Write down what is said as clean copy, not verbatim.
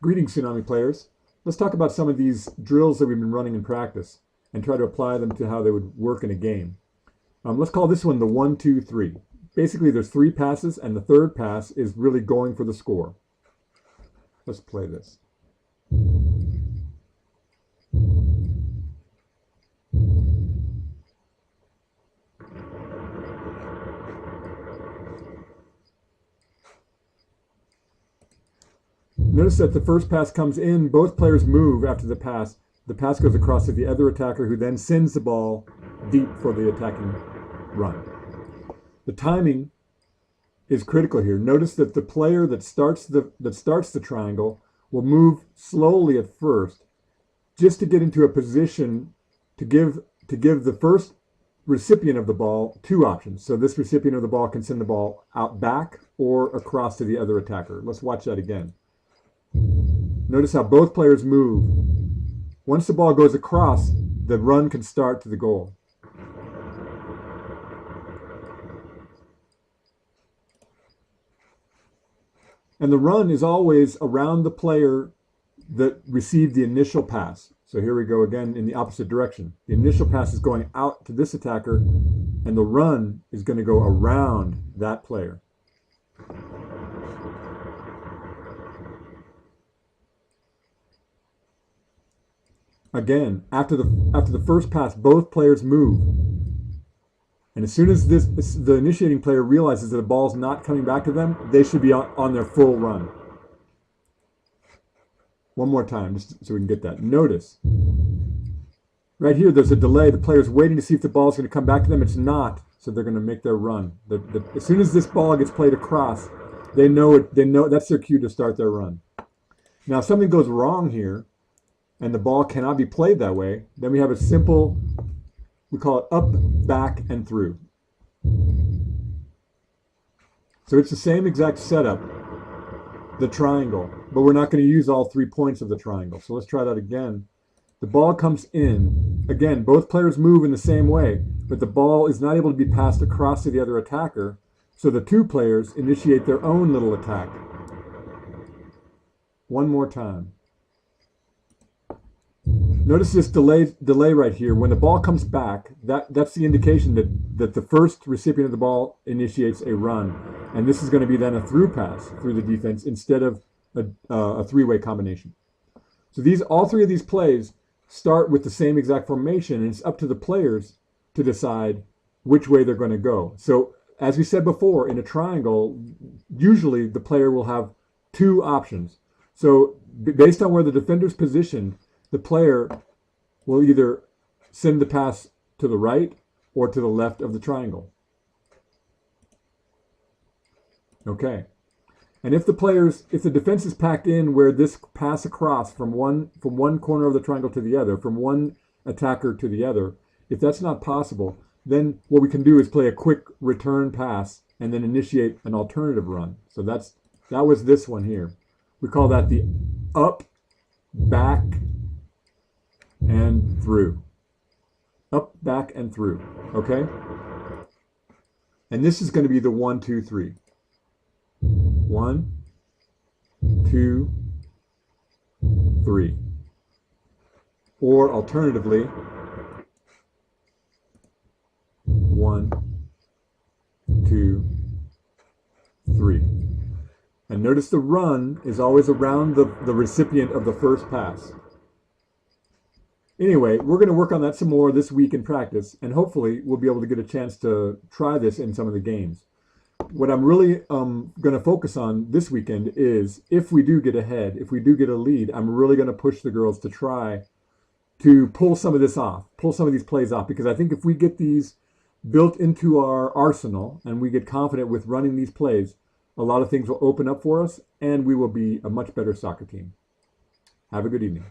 Greetings, Tsunami players. Let's talk about some of these drills that we've been running in practice and try to apply them to how they would work in a game. Let's call this one the 1, 2, 3. Basically, there's 3 passes, and the third pass is really going for the score. Let's play this. Notice that the first pass comes in, both players move after the pass. The pass goes across to the other attacker, who then sends the ball deep for the attacking run. The timing is critical here. Notice that the player that starts the triangle will move slowly at first, just to get into a position to give the first recipient of the ball 2 options. So this recipient of the ball can send the ball out back or across to the other attacker. Let's watch that again. Notice how both players move. Once the ball goes across, the run can start to the goal. And the run is always around the player that received the initial pass. So here we go again in the opposite direction. The initial pass is going out to this attacker, and the run is going to go around that player. Again, after the first pass, both players move. And as soon as the initiating player realizes that the ball's not coming back to them, they should be on their full run. One more time, just so we can get that. Notice, right here, there's a delay. The player's waiting to see if the ball's going to come back to them. It's not, so they're going to make their run. As soon as this ball gets played across, they know that's their cue to start their run. Now, if something goes wrong here, and the ball cannot be played that way, then we have a simple, we call it up, back, and through. So it's the same exact setup, the triangle, but we're not going to use all 3 points of the triangle. So let's try that again. The ball comes in. Again, both players move in the same way, but the ball is not able to be passed across to the other attacker, so the 2 players initiate their own little attack. One more time. Notice this delay right here. When the ball comes back, that's the indication that the first recipient of the ball initiates a run. And this is going to be then a through pass through the defense instead of a 3-way combination. So all 3 of these plays start with the same exact formation, and it's up to the players to decide which way they're going to go. So as we said before, in a triangle, usually the player will have 2 options. So based on where the defender's positioned, the player will either send the pass to the right or to the left of the triangle. Okay. And if the defense is packed in where this pass across from one corner of the triangle to the other, from one attacker to the other, if that's not possible, then what we can do is play a quick return pass and then initiate an alternative run. So that was this one here. We call that the up, back, and through. Up, back, and through. Okay? And this is going to be the 1, 2, 3. 1, 2, 3. Or alternatively, 1, 2, 3. And notice the run is always around the recipient of the first pass. Anyway, we're going to work on that some more this week in practice, and hopefully we'll be able to get a chance to try this in some of the games. What I'm really going to focus on this weekend is if we do get ahead, if we do get a lead, I'm really going to push the girls to try to pull some of this off, pull some of these plays off, because I think if we get these built into our arsenal and we get confident with running these plays, a lot of things will open up for us and we will be a much better soccer team. Have a good evening.